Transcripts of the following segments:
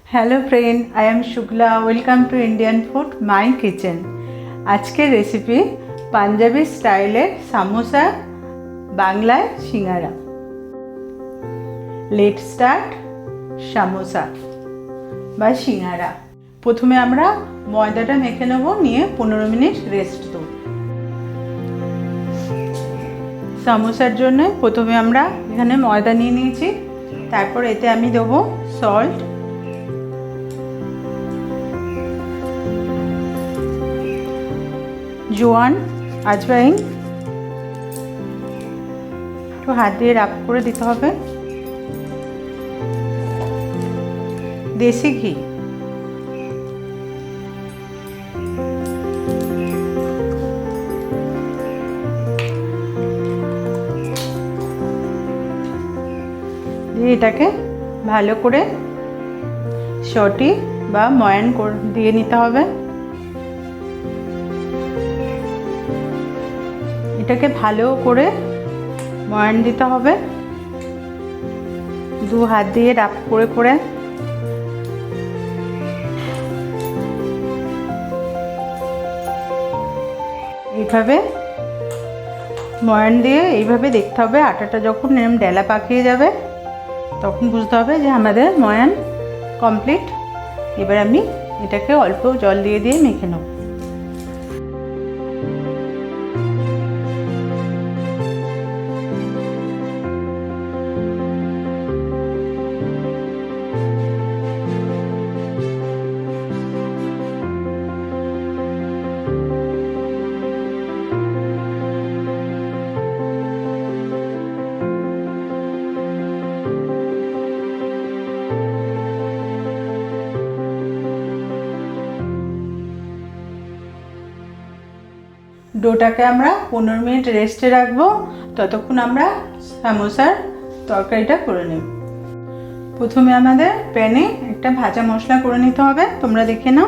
Hello friend, I am Shukla. Welcome to Indian food my kitchen. आज के recipe Punjabi स्टाइले सामोसा बांगलाय सिंगारा। लेट स्टार्ट सामोसा बा सिंगारा। प्रथमे आमरा मयदाटा मेखे नेब, निये 15 मिनट रेस्ट देब। सामोसार जोन्नो प्रथमे आमरा एखाने मयदा निये नियेछि, तारपर एते आमि देब सल्ट, জোয়ান, আজওয়াইন একটু হাত দিয়ে রাব করে দিতে হবে, দেশি ঘি, দিয়ে এটাকে ভালো করে শটি বা ময়ান দিয়ে নিতে হবে। এটাকে ভালো করে ময়ান দিতে হবে, দু হাত দিয়ে রাব করে করে। এইভাবে ময়ান দিয়ে এইভাবে দেখতে হবে, আটাটা যখন এরকম ডেলা পাকিয়ে যাবে তখন বুঝতে হবে যে আমাদের ময়ান কমপ্লিট। এবার আমি এটাকে অল্প জল দিয়ে দিয়ে মেখে নেব। ডোটাকে আমরা 15 মিনিট রেস্টে রাখবো, ততক্ষণ আমরা সামোসার তরকারিটা করে নেব। প্রথমে আমাদের প্যানে একটা ভাজা মশলা করে নিতে হবে, তোমরা দেখে নাও।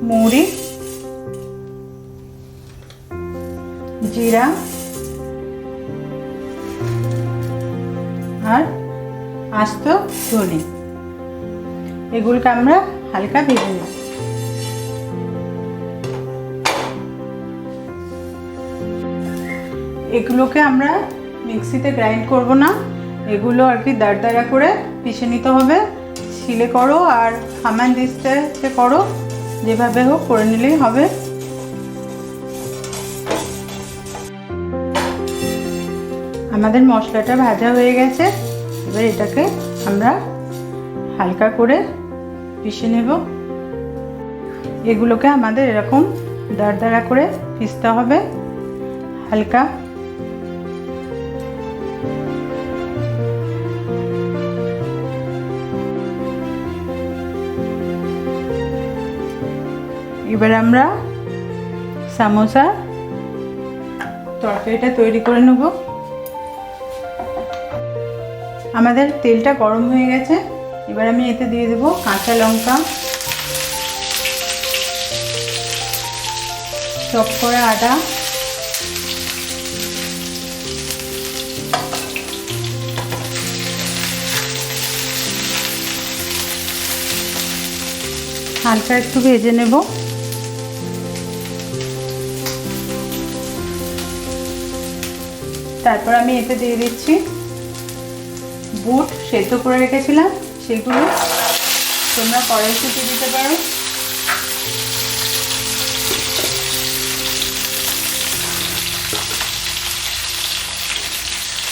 মৌরি, জিরা আর আস্ত ধনে, এগুলোকে আমরা হালকা ভেজে নেব। এগুলোকে আমরা মিক্সিতে গ্রাইন্ড করব না, এগুলো আর কি দাঁড়া করে পিষে নিতে হবে। শিলে করো আর হামান দিস্তে করো, যেভাবে হোক করে নিলেই হবে। আমাদের মশলাটা ভাজা হয়ে গেছে, এবার এটাকে আমরা হালকা করে পিষে নেব। এগুলোকে আমাদের এরকম দাঁড়া করে পিষতে হবে হালকা। এবার আমরা সামোসা তরকারিটা তৈরি করে নেব। আমাদের তেলটা গরম হয়ে গেছে, এবার আমি এতে দিয়ে দেব কাঁচা লঙ্কা, চপ করা আদা, হালকা একটু ভেজে নেব। তারপর আমি এতে দিয়ে দিচ্ছি বুট সেদ্ধ করে রেখেছিলাম, সেগুলো তোমরা কড়াইশুঁটি দিতে পারো।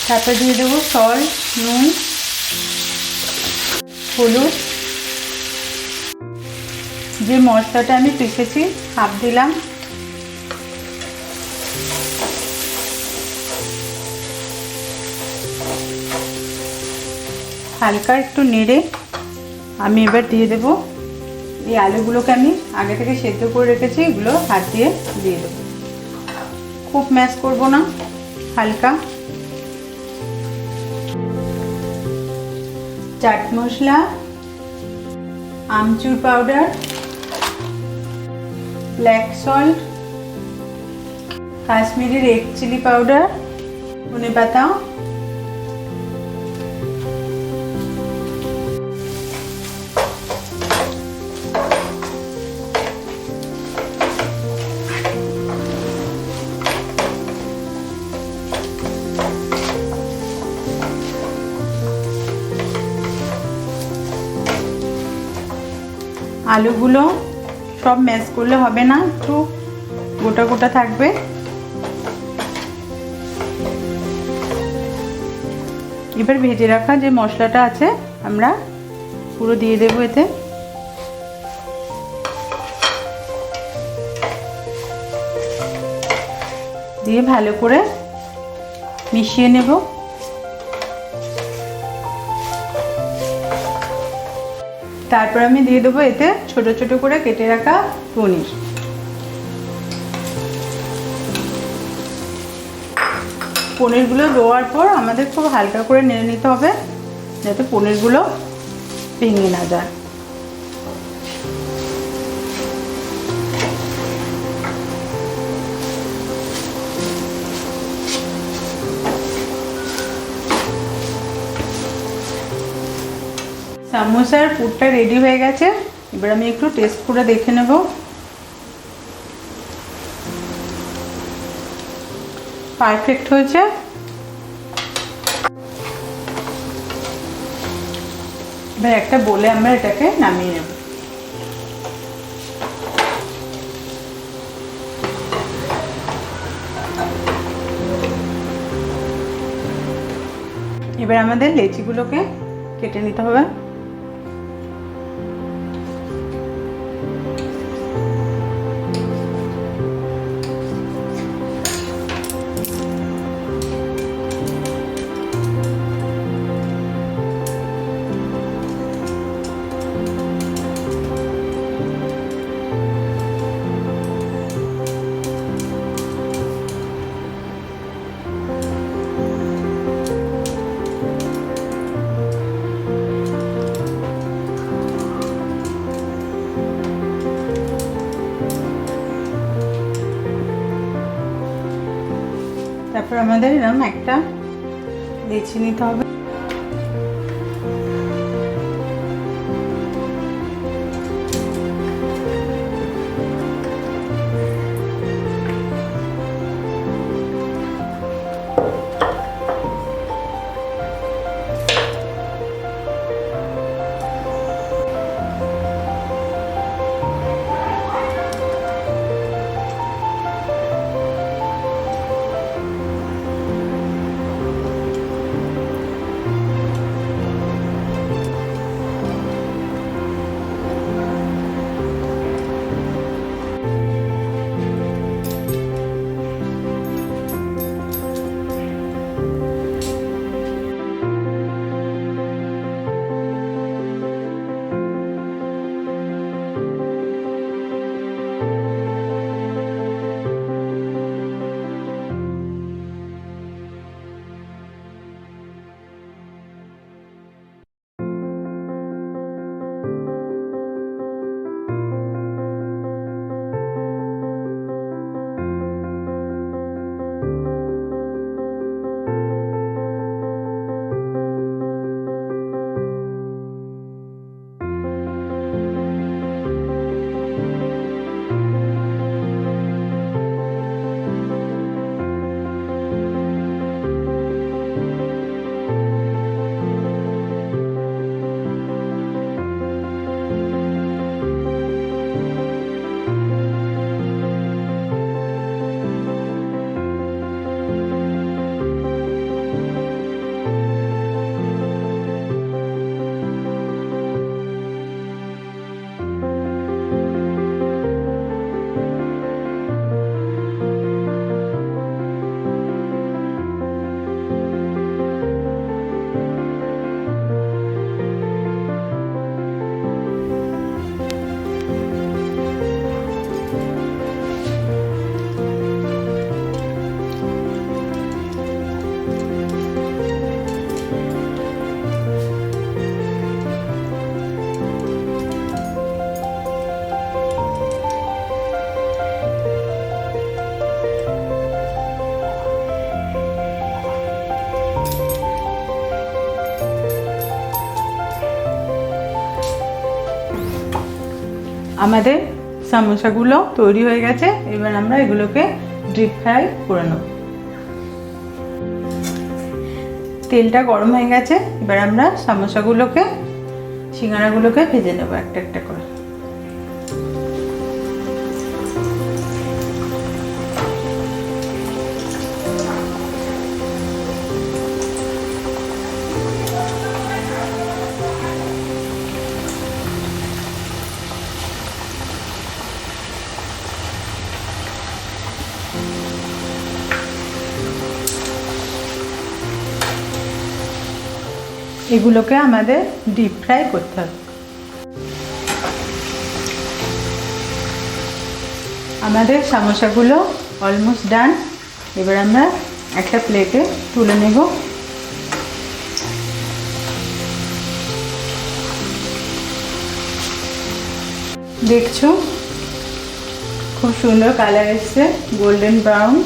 তারপর দিয়ে দেবো সল্ট, নুন, হলুদ। যে মশলাটা আমি পিষেছি হাফ দিলাম। হালকা একটু নেড়ে আমি এবার দিয়ে দেব এই আলুগুলোকে আমি আগে থেকে সেদ্ধ করে রেখেছি, এগুলো হাত দিয়ে দিয়ে দেবো। খুব ম্যাশ করব না, হালকা। Chaat masala, amchur powder, black salt, Kashmiri red chilli powder, ধনে পাতা, আলুগুলো সব ম্যাশ করলে হবে না, একটু গোটা গোটা থাকবে। এবার ভেজে রাখা যে মশলাটা আছে আমরা পুরো দিয়ে দেবো এতে। দিয়ে ভালো করে মিশিয়ে নেব। তারপর আমি দিয়ে দেবো এতে ছোট ছোট করে কেটে রাখা পনির। পনিরগুলো দেওয়ার পর আমাদের খুব হালকা করে নেড়ে নিতে হবে যাতে পনিরগুলো ভেঙে না যায়। সামোসার পুরটা রেডি হয়ে গেছে। এবার আমি একটু টেস্ট করে দেখে নেব। পারফেক্ট হয়েছে। এবার একটা বলে আমরা এটাকে নামিয়ে নেব। এবার আমাদের লেচিগুলোকে কেটে নিতে হবে। তারপর আমাদের এরকম একটা লেচি নিতে হবে। আমাদের সামোসাগুলো তৈরি হয়ে গেছে। এবার আমরা এগুলোকে ডিপ ফ্রাই করে নেব। তেলটা গরম হয়ে গেছে। এবার আমরা সামোসাগুলোকে, সিঙ্গারাগুলোকে ভেজে নেব একটা একটা করে। এগুলোকে আমাদের ডিপ ফ্রাই করতে হবে। আমাদের সামোসাগুলো অলমোস্ট ডান। এবার আমরা একটা প্লেটে তুলে নেব। দেখছো খুব সুন্দর কালার এসছে, গোল্ডেন ব্রাউন।